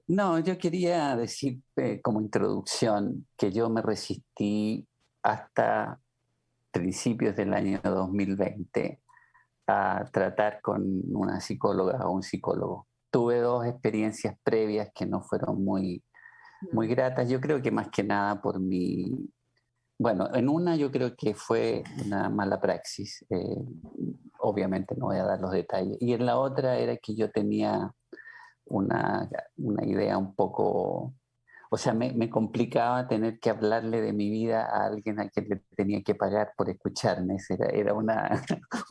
No, yo quería decir como introducción que yo me resistí hasta principios del año 2020 a tratar con una psicóloga o un psicólogo. Tuve dos experiencias previas que no fueron muy Mm. gratas. Yo creo que más que nada por mi... Bueno, en una yo creo que fue una mala praxis. Obviamente no voy a dar los detalles. Y en la otra era que yo tenía una, una idea un poco, o sea, me complicaba tener que hablarle de mi vida a alguien a quien le tenía que pagar por escucharme. Esa era una,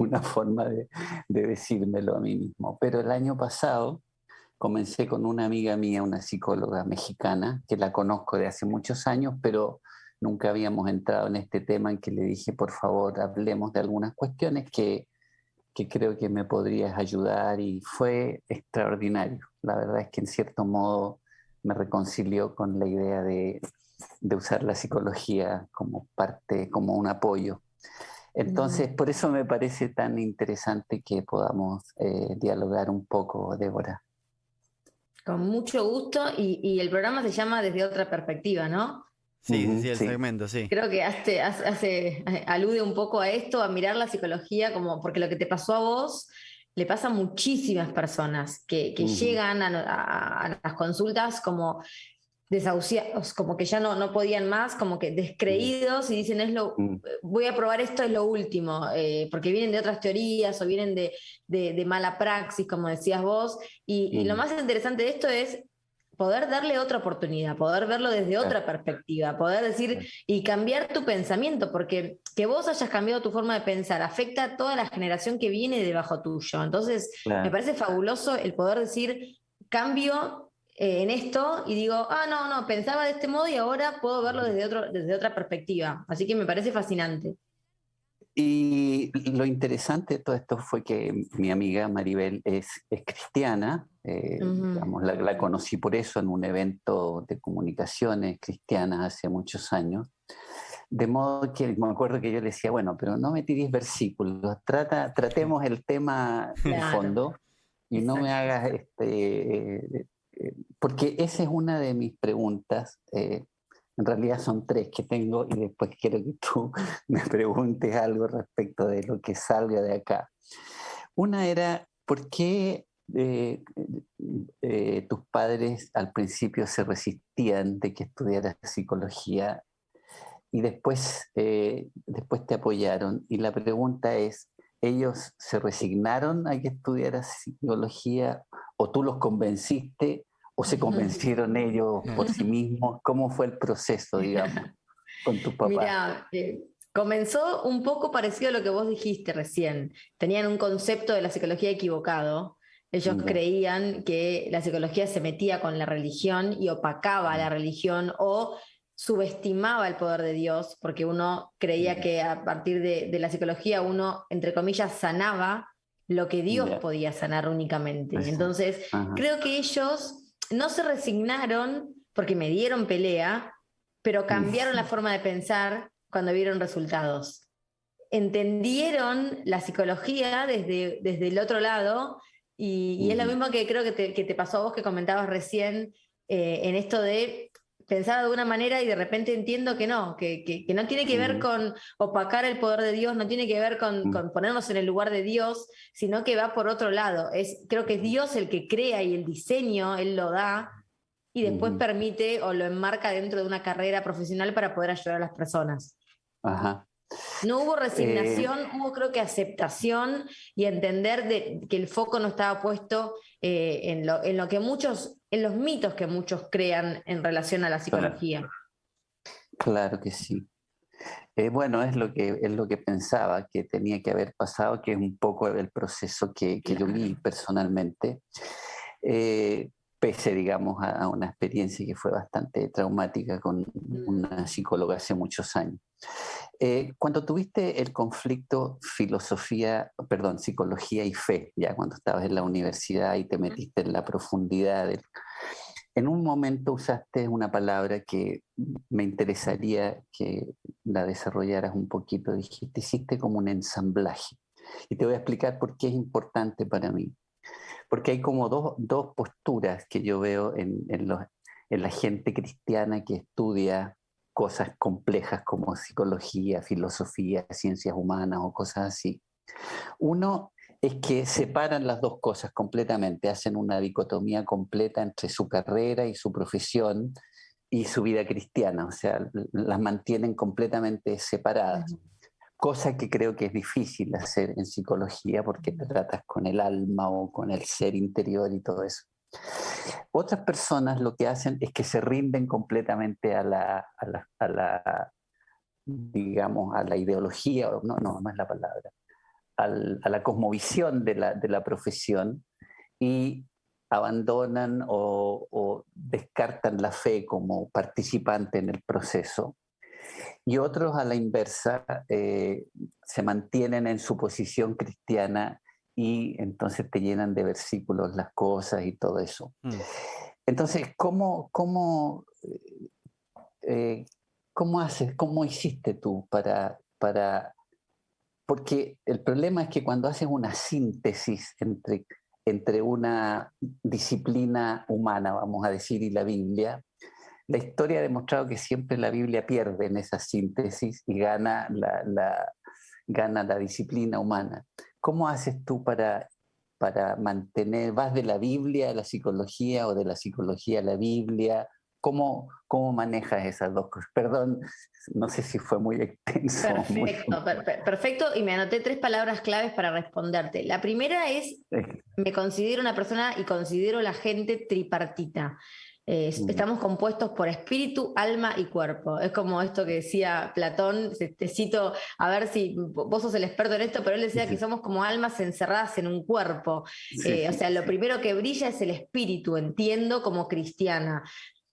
una forma de decírmelo a mí mismo. Pero el año pasado comencé con una amiga mía, una psicóloga mexicana, que la conozco de hace muchos años, pero nunca habíamos entrado en este tema en que le dije, por favor, hablemos de algunas cuestiones que creo que me podrías ayudar y fue extraordinario. La verdad es que en cierto modo me reconcilió con la idea de usar la psicología como parte, como un apoyo. Mm. Entonces, por eso me parece tan interesante que podamos dialogar un poco, Débora. Con mucho gusto y el programa se llama Desde otra perspectiva, ¿no? Sí, sí, sí, Ujú, el sí. segmento, sí. Creo que alude un poco a esto, a mirar la psicología como, porque lo que te pasó a vos le pasa a muchísimas personas que Ujú, llegan a las consultas como desahuciados, como que ya no podían más, como que ujú, descreídos y dicen, ujú, voy a probar esto, es lo último, porque vienen de otras teorías o vienen de mala praxis, como decías vos, y lo ujú. más interesante de esto es poder darle otra oportunidad, poder verlo desde Claro, otra perspectiva, poder decir claro, y cambiar tu pensamiento, porque que vos hayas cambiado tu forma de pensar afecta a toda la generación que viene debajo tuyo. Entonces, me claro. parece fabuloso el poder decir, cambio en esto y digo, no, pensaba de este modo y ahora puedo verlo desde otra perspectiva. Así que me parece fascinante. Y lo interesante de todo esto fue que mi amiga Maribel es cristiana, Ujú. digamos, la conocí por eso en un evento de comunicaciones cristianas hace muchos años, de modo que me acuerdo que yo le decía, bueno, pero no me tires versículos, tratemos el tema de Claro, fondo y no me exacto. hagas, porque esa es una de mis preguntas. En realidad son tres que tengo y después quiero que tú me preguntes algo respecto de lo que salga de acá. Una era, ¿por qué tus padres al principio se resistían de que estudiaras psicología y después te apoyaron? Y la pregunta es, ¿ellos se resignaron a que estudiaras psicología o tú los convenciste o se convencieron ellos por sí mismos? ¿Cómo fue el proceso, digamos, con tus papás? Mira, comenzó un poco parecido a lo que vos dijiste recién. Tenían un concepto de la psicología equivocado. Ellos Ya, creían que la psicología se metía con la religión y opacaba a la religión o subestimaba el poder de Dios, porque uno creía que a partir de la psicología uno, entre comillas, sanaba lo que Dios ya, podía sanar únicamente. exacto. Entonces, Ajá, creo que ellos no se resignaron porque me dieron pelea, pero cambiaron la forma de pensar cuando vieron resultados. Entendieron la psicología desde el otro lado y es lo ujú, mismo que creo que te pasó a vos que comentabas recién en esto de pensar de una manera y de repente entiendo que no, que no tiene que ver ujú, con opacar el poder de Dios, no tiene que ver ujú, con ponernos en el lugar de Dios, sino que va por otro lado. Creo que es Dios el que crea y el diseño, Él lo da, y después ujú. permite o lo enmarca dentro de una carrera profesional para poder ayudar a las personas. Ajá. No hubo Eh, resignación, hubo creo que aceptación y entender que el foco no estaba puesto en lo que muchos, en los mitos que muchos crean en relación a la claro, psicología. claro que sí. Bueno, es lo que pensaba que tenía que haber pasado, que es un poco el proceso que yo Claro. vi personalmente, pese, digamos, a una experiencia que fue bastante traumática con una psicóloga hace muchos años. Cuando tuviste el conflicto filosofía, perdón, psicología y fe, ya cuando estabas en la universidad y te metiste en la profundidad en un momento usaste una palabra que me interesaría que la desarrollaras un poquito. Dijiste, hiciste como un ensamblaje. Y te voy a explicar por qué es importante para mí. porque hay como dos posturas que yo veo en la gente cristiana que estudia cosas complejas como psicología, filosofía, ciencias humanas o cosas así. Uno es que separan las dos cosas completamente, hacen una dicotomía completa entre su carrera y su profesión y su vida cristiana, o sea, las mantienen completamente separadas, cosa que creo que es difícil hacer en psicología porque te tratas con el alma o con el ser interior y todo eso. Otras personas lo que hacen es que se rinden completamente digamos, a la ideología, no es la palabra, a la cosmovisión de la profesión y abandonan o descartan la fe como participante en el proceso. Y otros, a la inversa, se mantienen en su posición cristiana y entonces te llenan de versículos las cosas y todo eso. Entonces, ¿cómo haces, cómo hiciste tú para... Porque el problema es que cuando haces una síntesis entre una disciplina humana, vamos a decir, y la Biblia, la historia ha demostrado que siempre la Biblia pierde en esa síntesis y gana la disciplina humana. ¿Cómo haces tú para mantener, vas de la Biblia a la psicología o de la psicología a la Biblia? ¿Cómo manejas esas dos cosas? Perdón, no sé si fue muy extenso. Perfecto, y me anoté 3 palabras claves para responderte. La primera es, me considero una persona y considero la gente tripartita. Estamos compuestos por espíritu, alma y cuerpo. Es como esto que decía Platón, te cito, a ver si vos sos el experto en esto, pero él decía que somos como almas encerradas en un cuerpo. O sea, lo primero que brilla es el espíritu, entiendo, como cristiana.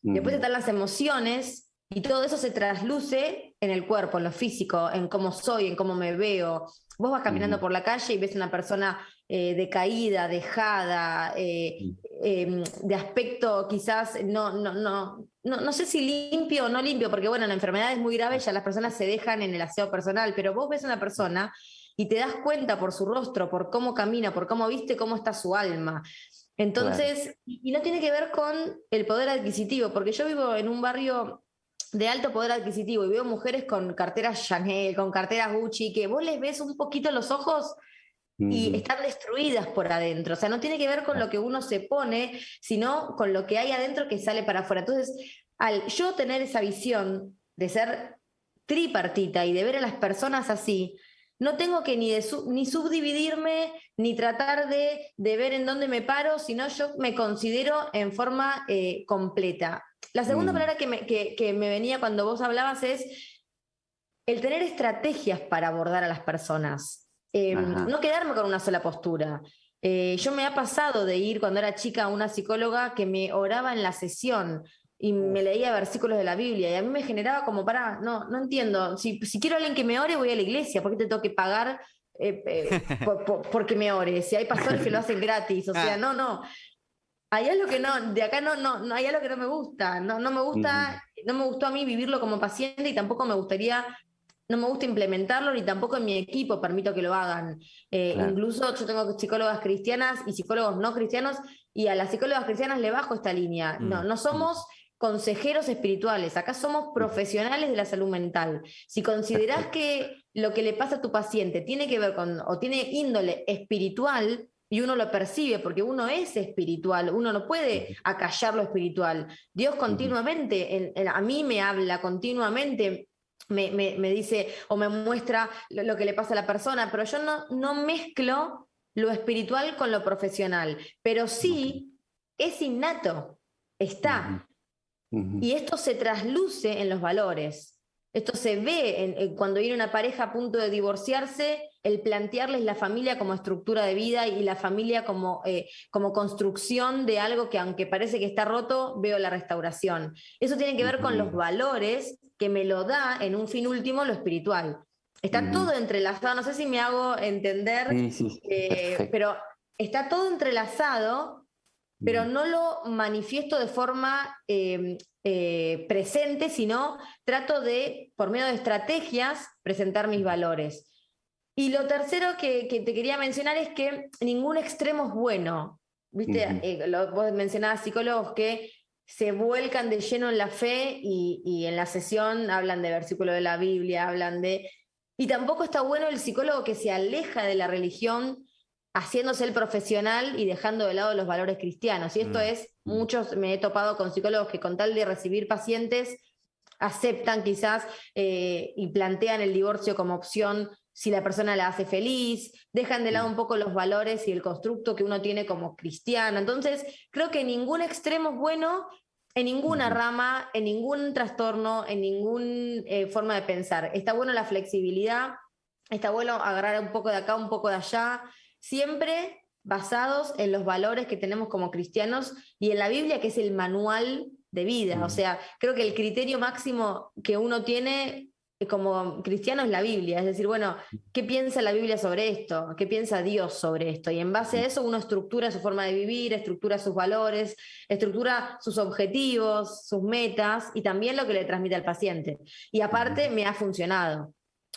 Después están las emociones y todo eso se trasluce en el cuerpo, en lo físico, en cómo soy, en cómo me veo. Vos vas caminando por la calle y ves una persona decaída, dejada, de aspecto quizás no sé si limpio o no limpio, porque bueno, la enfermedad es muy grave, ya las personas se dejan en el aseo personal, pero vos ves una persona y te das cuenta por su rostro, por cómo camina, por cómo viste, cómo está su alma. Entonces, claro. Y no tiene que ver con el poder adquisitivo, porque yo vivo en un barrio de alto poder adquisitivo y veo mujeres con carteras Chanel, con carteras Gucci, que vos les ves un poquito los ojos y están destruidas por adentro. O sea, no tiene que ver con lo que uno se pone, sino con lo que hay adentro que sale para afuera. Entonces, al yo tener esa visión de ser tripartita y de ver a las personas así, no tengo que ni subdividirme, ni tratar de ver en dónde me paro, sino yo me considero en forma completa. La segunda palabra que me venía cuando vos hablabas es el tener estrategias para abordar a las personas. No quedarme con una sola postura. Yo me ha pasado de ir cuando era chica a una psicóloga que me oraba en la sesión y me leía versículos de la Biblia y a mí me generaba como, no entiendo, si quiero a alguien que me ore voy a la iglesia, ¿por qué te tengo que pagar porque me ore? Si hay pastores que lo hacen gratis, o sea, no. Hay algo que de acá no hay algo que no me gusta, no me gusta, no me gustó a mí vivirlo como paciente y tampoco no me gusta implementarlo, ni tampoco en mi equipo permito que lo hagan. Claro. Incluso yo tengo psicólogas cristianas y psicólogos no cristianos, y a las psicólogas cristianas le bajo esta línea. No somos consejeros espirituales, acá somos profesionales de la salud mental. Si considerás que lo que le pasa a tu paciente tiene que ver con, o tiene índole espiritual, y uno lo percibe porque uno es espiritual, uno no puede acallar lo espiritual. Dios continuamente, a mí me habla continuamente, me dice o me muestra lo que le pasa a la persona, pero yo no mezclo lo espiritual con lo profesional, pero sí es innato, está. Y esto se trasluce en los valores. Esto se ve cuando viene una pareja a punto de divorciarse, el plantearles la familia como estructura de vida y la familia como construcción de algo que, aunque parece que está roto, veo la restauración. Eso tiene que ver con los valores que me lo da en un fin último lo espiritual. Está todo entrelazado, no sé si me hago entender, pero está todo entrelazado, pero no lo manifiesto de forma presente, sino trato de, por medio de estrategias, presentar mis valores. Y lo tercero que te quería mencionar es que ningún extremo es bueno. ¿viste? Vos mencionabas psicólogos que se vuelcan de lleno en la fe y en la sesión hablan de versículos de la Biblia, hablan de... Y tampoco está bueno el psicólogo que se aleja de la religión haciéndose el profesional y dejando de lado los valores cristianos. Y esto es, me he topado con psicólogos que con tal de recibir pacientes aceptan quizás y plantean el divorcio como opción si la persona la hace feliz, dejan de lado un poco los valores y el constructo que uno tiene como cristiano. Entonces, creo que ningún extremo es bueno en ninguna rama, en ningún trastorno, en ninguna forma de pensar. Está bueno la flexibilidad, está bueno agarrar un poco de acá, un poco de allá, siempre basados en los valores que tenemos como cristianos y en la Biblia, que es el manual de vida. O sea, creo que el criterio máximo que uno tiene como cristiano es la Biblia. Es decir, bueno, ¿qué piensa la Biblia sobre esto? ¿Qué piensa Dios sobre esto? Y en base a eso uno estructura su forma de vivir, estructura sus valores, estructura sus objetivos, sus metas y también lo que le transmite al paciente. Y aparte me ha funcionado.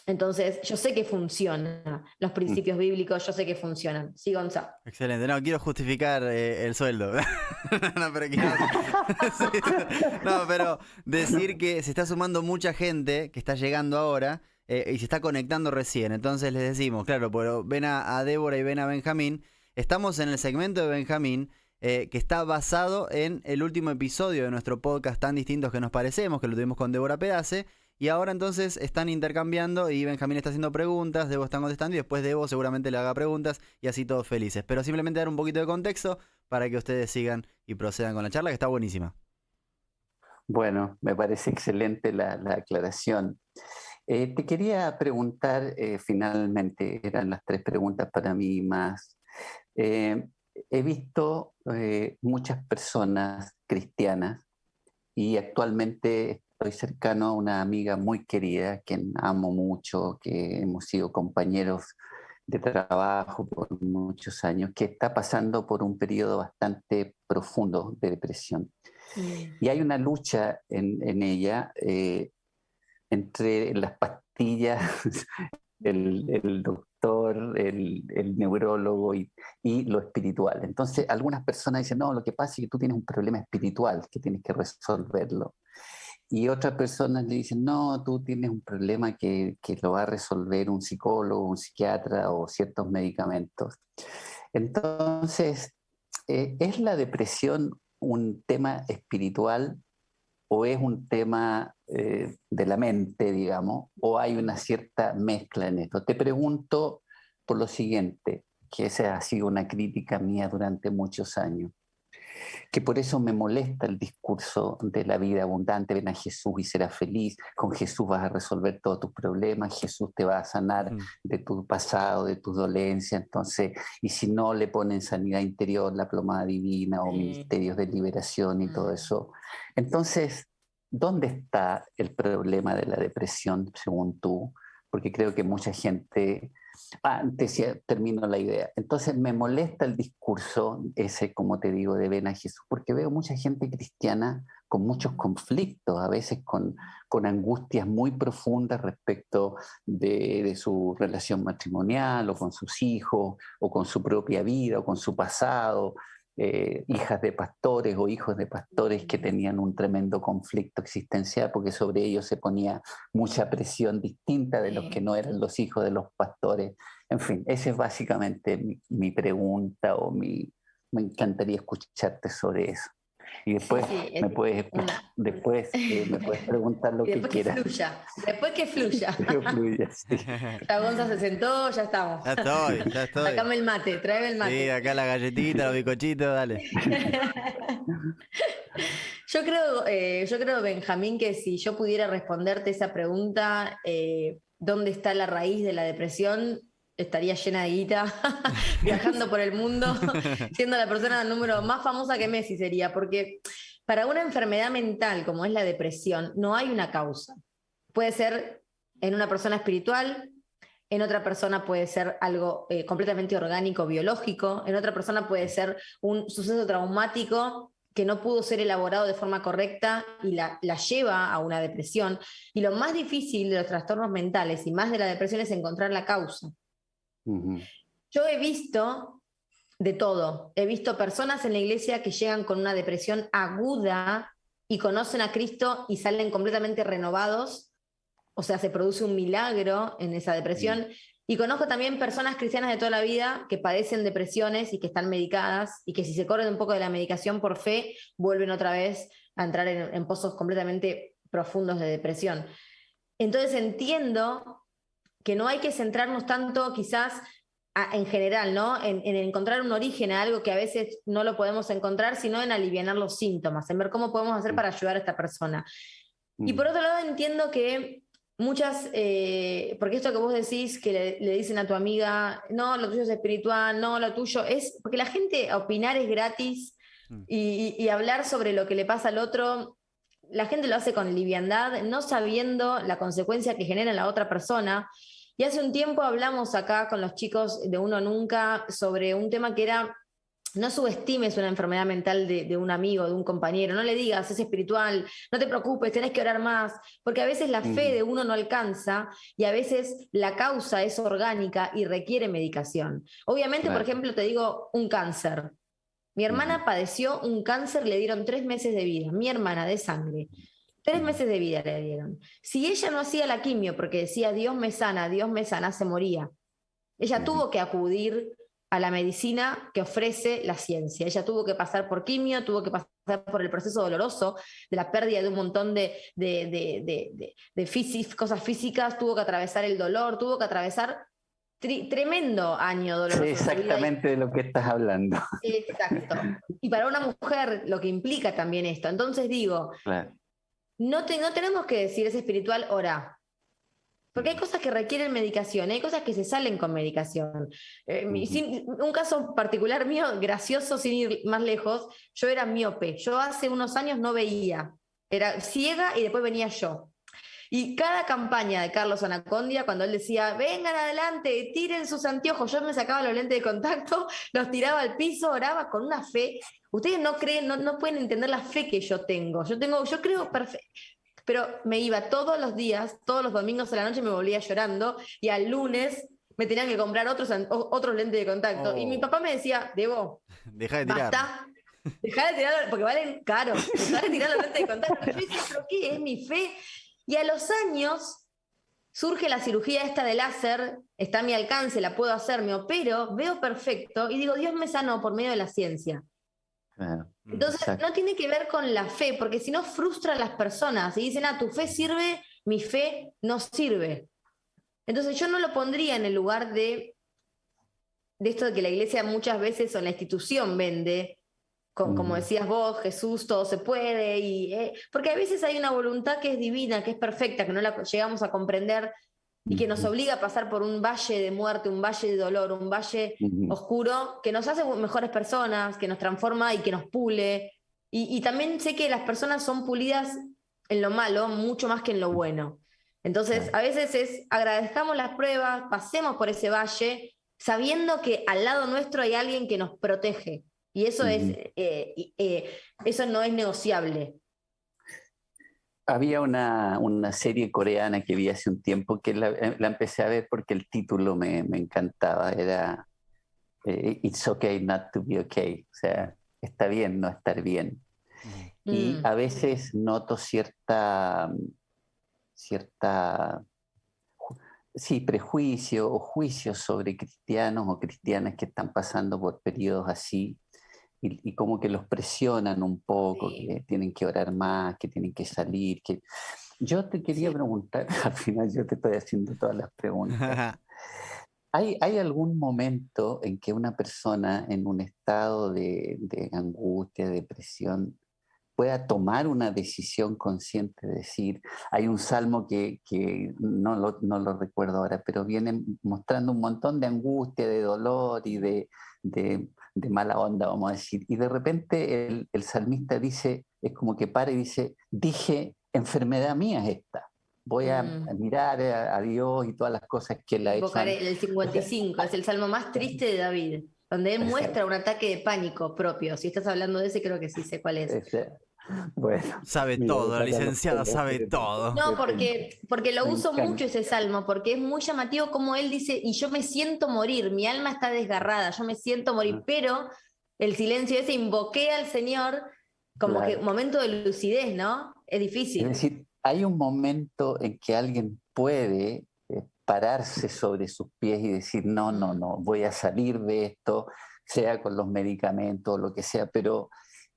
Entonces, yo sé que funcionan los principios bíblicos, yo sé que funcionan. Sí, Gonzalo. Excelente. No, quiero justificar el sueldo. No, pero quiero... Sí. No, pero decir que se está sumando mucha gente que está llegando ahora y se está conectando recién. Entonces les decimos, claro, pero ven a Débora y ven a Benjamín. Estamos en el segmento de Benjamín, que está basado en el último episodio de nuestro podcast Tan Distintos que Nos Parecemos, que lo tuvimos con Débora Pedace. Y ahora entonces están intercambiando y Benjamín está haciendo preguntas, Debo está contestando y después Debo seguramente le haga preguntas y así todos felices. Pero simplemente dar un poquito de contexto para que ustedes sigan y procedan con la charla, que está buenísima. Bueno, me parece excelente la aclaración. Te quería preguntar, finalmente, eran las 3 preguntas para mí más. He visto muchas personas cristianas y actualmente estoy cercano a una amiga muy querida, quien amo mucho, que hemos sido compañeros de trabajo por muchos años, que está pasando por un periodo bastante profundo de depresión. Y hay una lucha en ella entre las pastillas, el doctor, el neurólogo y lo espiritual. Entonces, algunas personas dicen, no, lo que pasa es que tú tienes un problema espiritual que tienes que resolverlo. Y otras personas le dicen, no, tú tienes un problema que lo va a resolver un psicólogo, un psiquiatra o ciertos medicamentos. Entonces, ¿es la depresión un tema espiritual o es un tema de la mente, digamos, o hay una cierta mezcla en esto? Te pregunto por lo siguiente, que esa ha sido una crítica mía durante muchos años, que por eso me molesta el discurso de la vida abundante, ven a Jesús y serás feliz, con Jesús vas a resolver todos tus problemas, Jesús te va a sanar de tu pasado, de tus dolencias, entonces, y si no le ponen sanidad interior, la plomada divina o ministerios de liberación y todo eso. Entonces, ¿dónde está el problema de la depresión según tú? Porque creo que mucha gente... termino la idea. Entonces me molesta el discurso ese, como te digo, de ven a Jesús, porque veo mucha gente cristiana con muchos conflictos, a veces con angustias muy profundas respecto de su relación matrimonial o con sus hijos o con su propia vida o con su pasado. Hijas de pastores o hijos de pastores que tenían un tremendo conflicto existencial porque sobre ellos se ponía mucha presión distinta de los que no eran los hijos de los pastores. En fin, esa es básicamente mi pregunta me encantaría escucharte sobre eso. Y después me puedes preguntar lo que quieras. Después que fluya. Que fluya, sí. Ya Gonza se sentó, ya estamos. Ya estoy. Sacame el mate, tráeme el mate. Sí, acá la galletita, los bizcochitos, dale. Yo creo, Benjamín, que si yo pudiera responderte esa pregunta, ¿dónde está la raíz de la depresión? Estaría llena de guita, viajando por el mundo, siendo la persona del número más famosa que Messi sería, porque para una enfermedad mental como es la depresión, no hay una causa. Puede ser en una persona espiritual, en otra persona puede ser algo completamente orgánico, biológico, en otra persona puede ser un suceso traumático que no pudo ser elaborado de forma correcta y la lleva a una depresión. Y lo más difícil de los trastornos mentales y más de la depresión es encontrar la causa. Yo he visto de todo. He visto personas en la iglesia que llegan con una depresión aguda y conocen a Cristo y salen completamente renovados, o sea, se produce un milagro en esa depresión. Y conozco también personas cristianas de toda la vida que padecen depresiones y que están medicadas y que si se corren un poco de la medicación por fe, vuelven otra vez a entrar en pozos completamente profundos de depresión. Entonces entiendo que no hay que centrarnos tanto quizás en general, ¿no? En encontrar un origen a algo que a veces no lo podemos encontrar, sino en alivianar los síntomas, en ver cómo podemos hacer para ayudar a esta persona. Y por otro lado entiendo que muchas, porque esto que vos decís, que le dicen a tu amiga, no, lo tuyo es espiritual, no, lo tuyo es, porque la gente opinar es gratis y hablar sobre lo que le pasa al otro, la gente lo hace con liviandad, no sabiendo la consecuencia que genera en la otra persona. Y hace un tiempo hablamos acá con los chicos de Uno Nunca sobre un tema que era: no subestimes una enfermedad mental de un amigo, de un compañero, no le digas, es espiritual, no te preocupes, tenés que orar más, porque a veces la fe de uno no alcanza y a veces la causa es orgánica y requiere medicación. Obviamente, claro. Por ejemplo, te digo un cáncer. Mi hermana padeció un cáncer, le dieron 3 meses de vida, mi hermana de sangre. 3 meses de vida le dieron. Si ella no hacía la quimio porque decía Dios me sana, se moría. Ella tuvo que acudir a la medicina que ofrece la ciencia. Ella tuvo que pasar por quimio, tuvo que pasar por el proceso doloroso de la pérdida de un montón de cosas físicas, tuvo que atravesar el dolor, tuvo que atravesar tremendo año doloroso. Sí, exactamente de lo que estás hablando. Exacto. Y para una mujer lo que implica también esto. Entonces digo, claro. No tenemos que decir es espiritual, ora. Porque hay cosas que requieren medicación, hay cosas que se salen con medicación. Un caso particular mío, gracioso, sin ir más lejos, yo era miope. Yo hace unos años no veía. Era ciega y después venía yo. Y cada campaña de Carlos Anacondia, cuando él decía, vengan adelante, tiren sus anteojos, yo me sacaba los lentes de contacto, los tiraba al piso, oraba con una fe. Ustedes no creen, no pueden entender la fe que yo tengo. Yo creo perfecto. Pero me iba todos los días, todos los domingos a la noche me volvía llorando y al lunes me tenían que comprar otros lentes de contacto. Y mi papá me decía, Debo, deja de tirar. Basta, dejá de tirar, porque valen caro. Dejá de tirar los lentes de contacto. Yo decía, ¿pero qué? Es mi fe. Y a los años surge la cirugía esta de láser, está a mi alcance, la puedo hacer, me opero, veo perfecto y digo, Dios me sanó por medio de la ciencia. Claro. Entonces, exacto. No tiene que ver con la fe, porque si no frustra a las personas y dicen, tu fe sirve, mi fe no sirve. Entonces yo no lo pondría en el lugar de esto de que la iglesia muchas veces o la institución vende, como decías vos, Jesús, todo se puede, porque a veces hay una voluntad que es divina, que es perfecta, que no la llegamos a comprender y que nos obliga a pasar por un valle de muerte, un valle de dolor, un valle oscuro, que nos hace mejores personas, que nos transforma y que nos pule. Y también sé que las personas son pulidas en lo malo mucho más que en lo bueno. Entonces, a veces agradezcamos las pruebas, pasemos por ese valle, sabiendo que al lado nuestro hay alguien que nos protege. Y eso eso no es negociable. Había una serie coreana que vi hace un tiempo que la empecé a ver porque el título me encantaba. Era It's okay not to be okay. O sea, está bien no estar bien. Y a veces noto cierta prejuicio o juicios sobre cristianos o cristianas que están pasando por periodos así. Y como que los presionan un poco, sí. Que tienen que orar más, que tienen que salir. Yo te quería preguntar, al final yo te estoy haciendo todas las preguntas. ¿Hay algún momento en que una persona en un estado de angustia, depresión, pueda tomar una decisión consciente de decir, hay un salmo que no lo recuerdo ahora, pero viene mostrando un montón de angustia, de dolor y de mala onda, vamos a decir, y de repente el salmista dice, es como que para y dice, dije, enfermedad mía es esta, voy a mirar a Dios y todas las cosas que él ha hecho. El 55, es el salmo más triste de David, donde él muestra un ataque de pánico propio. Si estás hablando de ese, creo que sí sé cuál es. Bueno, Sabe mira, todo, la saca los licenciada pelos, sabe todo. No, porque lo me uso mucho encanta. ese salmo, porque es muy llamativo como él dice, y yo me siento morir, mi alma está desgarrada, yo me siento morir, pero el silencio ese invoqué al Señor como que un Claro. momento de lucidez, ¿no? Es Es difícil. decir, hay un momento en que alguien puede pararse sobre sus pies y decir, no, no, no, voy a salir de esto, sea con los medicamentos o lo que sea, pero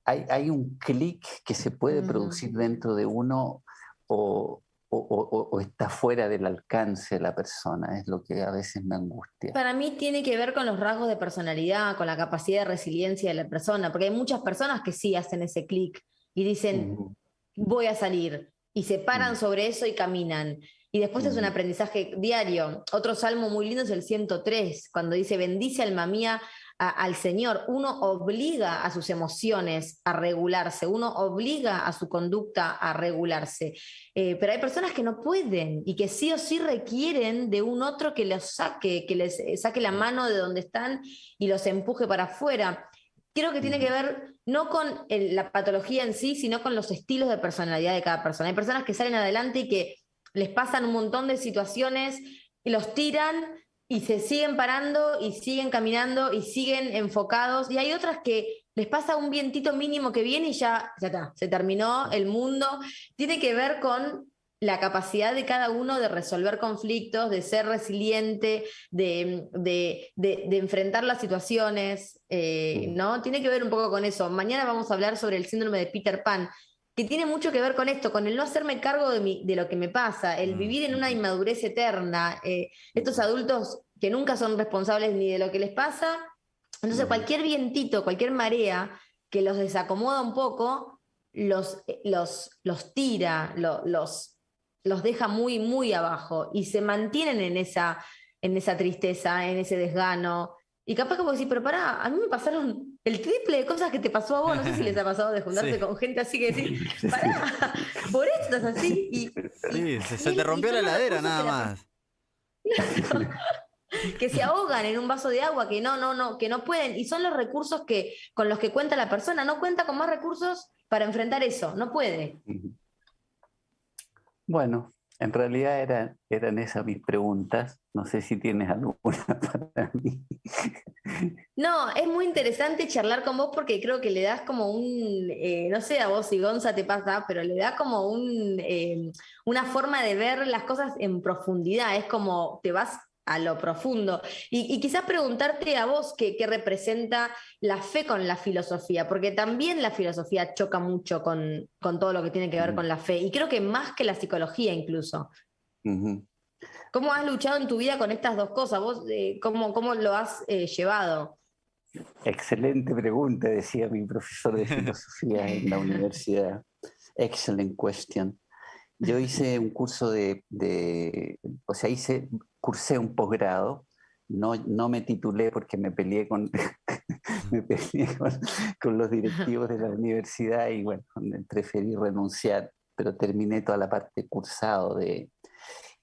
hay un clic que se puede Ujú. producir dentro de uno o, o está fuera del alcance de la persona, es lo que a veces me angustia. Para mí tiene que ver con los rasgos de personalidad, con la capacidad de resiliencia de la persona, porque hay muchas personas que sí hacen ese clic y dicen, Ujú, voy a salir, y se paran ujú, sobre eso y caminan. Y después es un ujú, aprendizaje diario. Otro salmo muy lindo es el 103, cuando dice, bendice alma mía al Señor. Uno obliga a sus emociones a regularse, uno obliga a su conducta a regularse. Pero hay personas que no pueden y que sí o sí requieren de un otro que los saque, que les saque la mano de donde están y los empuje para afuera. Creo que tiene que ujú, ver no con la patología en sí, sino con los estilos de personalidad de cada persona. Hay personas que salen adelante y que les pasan un montón de situaciones y los tiran y se siguen parando y siguen caminando y siguen enfocados. Y hay otras que les pasa un vientito mínimo que viene y ya está, se terminó el mundo. Tiene que ver con la capacidad de cada uno de resolver conflictos, de ser resiliente, de enfrentar las situaciones, ujú, ¿no? Tiene que ver un poco con eso. Mañana vamos a hablar sobre el síndrome de Peter Pan, que tiene mucho que ver con esto, con el no hacerme cargo de lo que me pasa, el Mm. vivir en una ujú, inmadurez eterna, estos ujú, adultos que nunca son responsables ni de lo que les pasa. Entonces, ujú. cualquier vientito, cualquier marea que los desacomoda un poco, los tira, los deja muy, muy abajo y se mantienen en esa tristeza, en ese desgano. Y capaz que vos decís, pero pará, a mí me pasaron el triple de cosas que te pasó a vos. No sé si les ha pasado de Sí, juntarse con gente así que decís, pará, Sí. por esto estás así. sí, se te Y rompió la son los heladera recursos que nada la persona más. que se ahogan en un vaso de agua, que no, que no pueden, y son los recursos que, con los que cuenta la persona, no cuenta con más recursos para enfrentar eso, no puede. Ujú. Bueno, en realidad eran esas mis preguntas. No sé si tienes alguna para mí. No, es muy interesante charlar con vos porque creo que le das como no sé a vos si Gonza te pasa, pero le da como una forma de ver las cosas en profundidad, es como te vas a lo profundo. Y quizás preguntarte a vos qué representa la fe con la filosofía, porque también la filosofía choca mucho con todo lo que tiene que ver Ujú, con la fe, y creo que más que la psicología incluso. ujú. ¿Cómo has luchado en tu vida con estas dos cosas? ¿Vos cómo lo has llevado? Excelente pregunta, decía mi profesor de filosofía en la universidad. Excellent question. Yo hice un curso o sea, cursé un posgrado, no me titulé porque me peleé me peleé con los directivos de la universidad y bueno, preferí renunciar, pero terminé toda la parte cursado y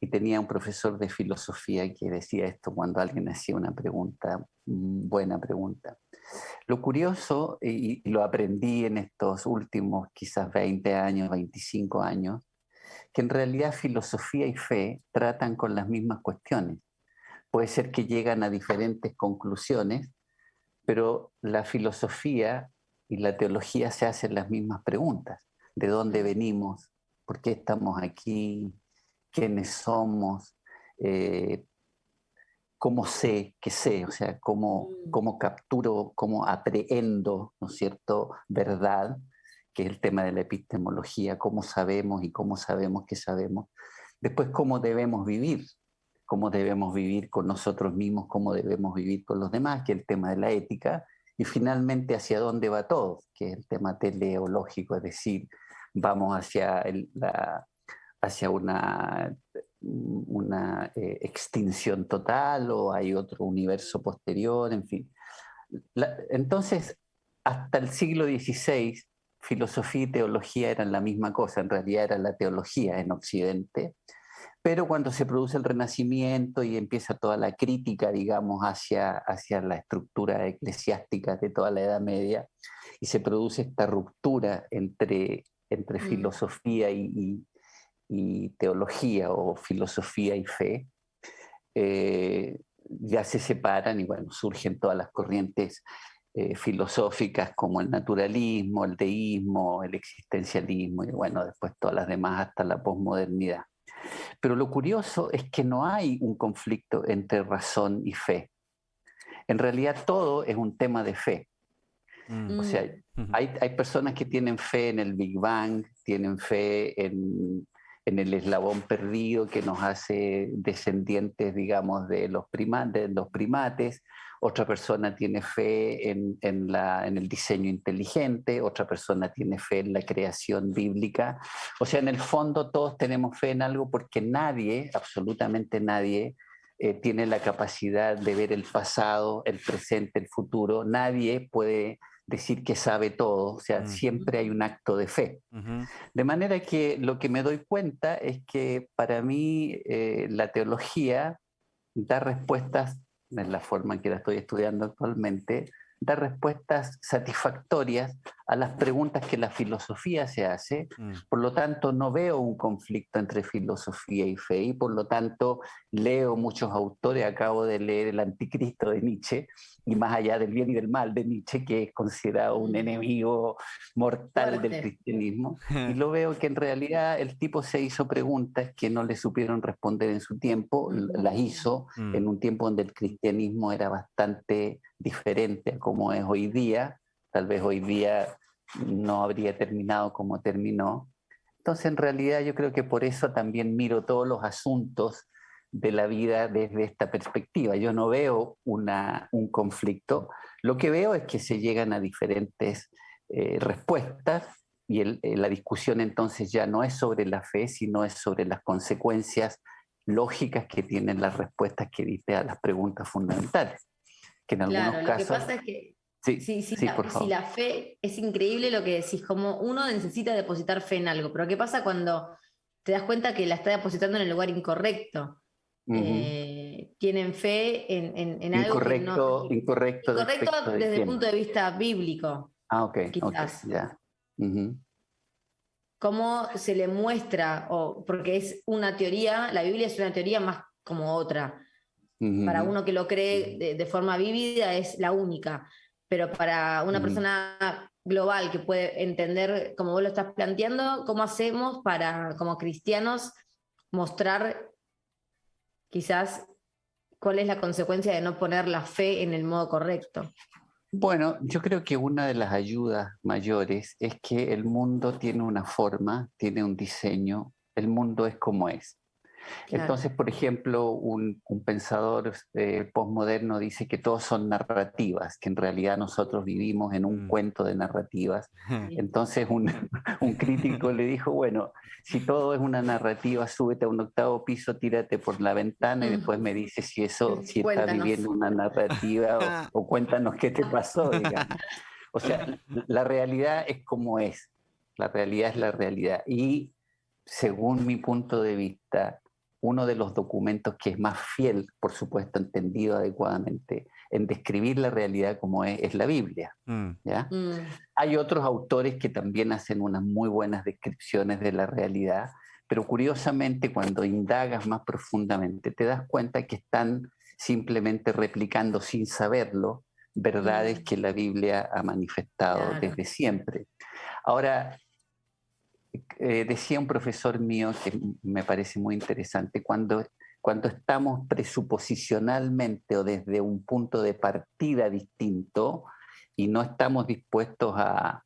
tenía un profesor de filosofía que decía esto cuando alguien hacía una pregunta, buena pregunta. Lo curioso, y lo aprendí en estos últimos quizás 20 años, 25 años, que en realidad filosofía y fe tratan con las mismas cuestiones. Puede ser que llegan a diferentes conclusiones, pero la filosofía y la teología se hacen las mismas preguntas. ¿De dónde Mm, venimos? ¿Por qué estamos aquí? ¿Quiénes somos? Eh, ¿Cómo sé qué sé? O sea, mm, cómo capturo, cómo aprehendo, ¿no es cierto?, verdad, que es el tema de la epistemología, cómo sabemos y cómo sabemos que sabemos. Después, cómo debemos vivir con nosotros mismos, cómo debemos vivir con los demás, que es el tema de la ética. Y finalmente, hacia dónde va todo, que es el tema teleológico, es decir, vamos hacia una extinción total o hay otro universo posterior, en fin. Entonces, hasta el siglo XVI, filosofía y teología eran la misma cosa, en realidad era la teología en Occidente, Pero cuando se produce el Renacimiento y empieza toda la crítica, digamos, hacia la estructura eclesiástica de toda la Edad Media, y se produce esta ruptura entre filosofía y teología, o filosofía y fe, ya se separan y bueno, surgen todas las corrientes filosóficas como el naturalismo, el deísmo, el existencialismo y bueno, después todas las demás hasta la posmodernidad. Pero lo curioso es que no hay un conflicto entre razón y fe. En realidad todo es un tema de fe. O sea, hay personas que tienen fe en el Big Bang, tienen fe en el eslabón perdido que nos hace descendientes, digamos, de los primates. Otra persona tiene fe en el diseño inteligente, otra persona tiene fe en la creación bíblica. O sea, en el fondo todos tenemos fe en algo porque nadie, absolutamente nadie, tiene la capacidad de ver el pasado, el presente, el futuro. Nadie puede decir que sabe todo, o sea, siempre hay un acto de fe. De manera que lo que me doy cuenta es que para mí la teología da respuestas, en la forma en que la estoy estudiando actualmente, da respuestas satisfactorias a las preguntas que la filosofía se hace. Por lo tanto, no veo un conflicto entre filosofía y fe, y por lo tanto leo muchos autores. Acabo de leer El Anticristo de Nietzsche, y Más allá del bien y del mal de Nietzsche, que es considerado un enemigo mortal del cristianismo, y lo veo que en realidad el tipo se hizo preguntas que no le supieron responder en su tiempo, las hizo en un tiempo donde el cristianismo era bastante diferente a como es hoy día. Tal vez hoy día no habría terminado como terminó. Entonces, en realidad yo creo que por eso también miro todos los asuntos de la vida desde esta perspectiva. Yo no veo un conflicto. Lo que veo es que se llegan a diferentes respuestas, y la discusión entonces ya no es sobre la fe, sino es sobre las consecuencias lógicas que tienen las respuestas que diste a las preguntas fundamentales. Que en algunos Claro, lo que casos... pasa es que por si favor. la fe, es increíble lo que decís, como uno necesita depositar fe en algo, pero ¿qué pasa cuando te das cuenta que la está depositando en el lugar incorrecto? Tienen fe en algo que no... Incorrecto Incorrecto respecto de desde el quién. punto de vista bíblico, Ok, quizás. ya. ¿Cómo se le muestra? Porque es una teoría, la Biblia es una teoría más como otra. Para uno que lo cree de forma vívida es la única, pero para una persona global que puede entender como vos lo estás planteando, ¿cómo hacemos para, como cristianos, mostrar quizás cuál es la consecuencia de no poner la fe en el modo correcto? Bueno, yo creo que una de las ayudas mayores es que el mundo tiene una forma, tiene un diseño, el mundo es como es. Claro. Entonces, por ejemplo, un pensador postmoderno dice que todos son narrativas, que en realidad nosotros vivimos en un cuento de narrativas. Entonces un crítico le dijo, bueno, si todo es una narrativa, súbete a un 8º piso, tírate por la ventana y después me dices si estás Cuéntanos. viviendo una narrativa o cuéntanos qué te pasó, digamos. O sea, la realidad es como es. La realidad es la realidad. Y según mi punto de vista, uno de los documentos que es más fiel, por supuesto, entendido adecuadamente, en describir la realidad como es la Biblia. ¿Ya? Hay otros autores que también hacen unas muy buenas descripciones de la realidad, pero curiosamente cuando indagas más profundamente te das cuenta que están simplemente replicando sin saberlo verdades que la Biblia ha manifestado desde siempre. Ahora, decía un profesor mío que me parece muy interesante, cuando estamos presuposicionalmente o desde un punto de partida distinto y no estamos dispuestos a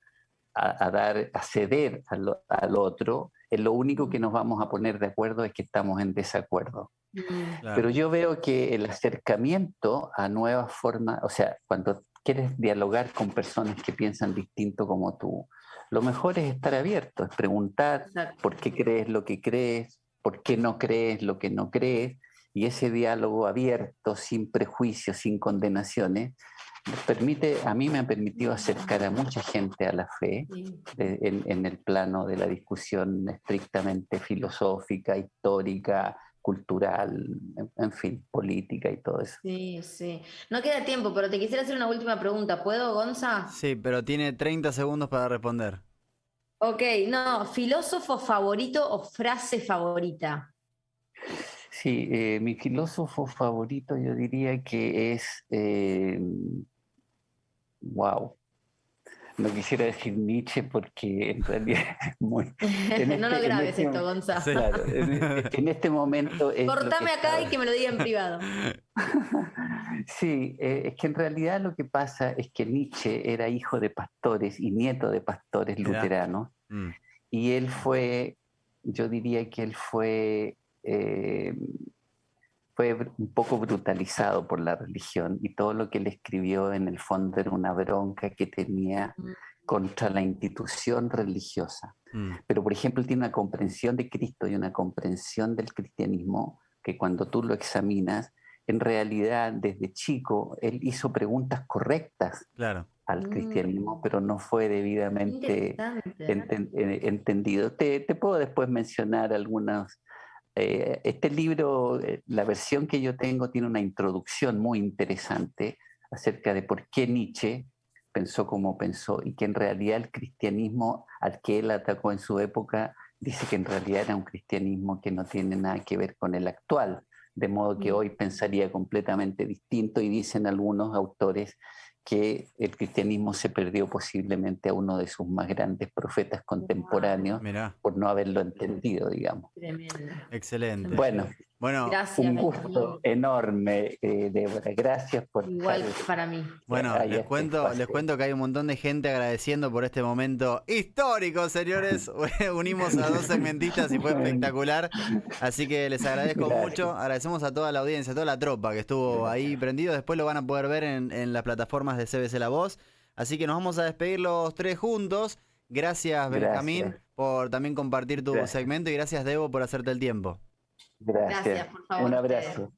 ceder al otro, lo único que nos vamos a poner de acuerdo es que estamos en desacuerdo. Claro. Pero yo veo que el acercamiento a nuevas formas, o sea, cuando quieres dialogar con personas que piensan distinto como tú, lo mejor es estar abierto, es preguntar por qué crees lo que crees, por qué no crees lo que no crees, y ese diálogo abierto, sin prejuicios, sin condenaciones, a mí me ha permitido acercar a mucha gente a la fe Sí. en el plano de la discusión estrictamente filosófica, histórica, cultural, en fin, política y todo eso. Sí, sí. No queda tiempo, pero te quisiera hacer una última pregunta. ¿Puedo, Gonza? Sí, pero tiene 30 segundos para responder. Ok, no, ¿filósofo favorito o frase favorita? Sí, mi filósofo favorito yo diría que es, wow, no quisiera decir Nietzsche porque en realidad es muy... No lo grabes esto, Gonza. Sí. Claro, en este momento es lo que Cortame acá y está... que me lo diga en privado. Sí, es que en realidad lo que pasa es que Nietzsche era hijo de pastores y nieto de pastores Mirá. luteranos, Mm, y él fue, yo diría que él eh, fue un poco brutalizado por la religión, y todo lo que él escribió en el fondo era una bronca que tenía contra la institución religiosa. mm, Pero, por ejemplo, él tiene una comprensión de Cristo y una comprensión del cristianismo que cuando tú lo examinas, en realidad desde chico él hizo preguntas correctas claro. al cristianismo, pero no fue debidamente Interesante. entendido. Te puedo después mencionar algunas. Este libro, la versión que yo tengo, tiene una introducción muy interesante acerca de por qué Nietzsche pensó como pensó, y que en realidad el cristianismo al que él atacó en su época dice que en realidad era un cristianismo que no tiene nada que ver con el actual, de modo que hoy pensaría completamente distinto, y dicen algunos autores que el cristianismo se perdió posiblemente a uno de sus más grandes profetas contemporáneos Mirá, por no haberlo entendido, digamos. Tremendo. excelente. Bueno, Bueno, Gracias, un Benjamín. gusto enorme, Débora. Gracias por Igual estar para mí. bueno, ahí a les este cuento espacio. que hay un montón de gente agradeciendo por este momento histórico, señores. Unimos a dos segmentistas y fue espectacular. Así que les agradezco mucho. Gracias. Agradecemos a toda la audiencia, a toda la tropa que estuvo ahí prendido. Después lo van a poder ver en las plataformas de CBC La Voz. Así que nos vamos a despedir los tres juntos. Gracias, Benjamín, Gracias. por también compartir tu Gracias. segmento, y gracias, Debo, por hacerte el tiempo. Gracias, Gracias. por favor, Un a ustedes. abrazo.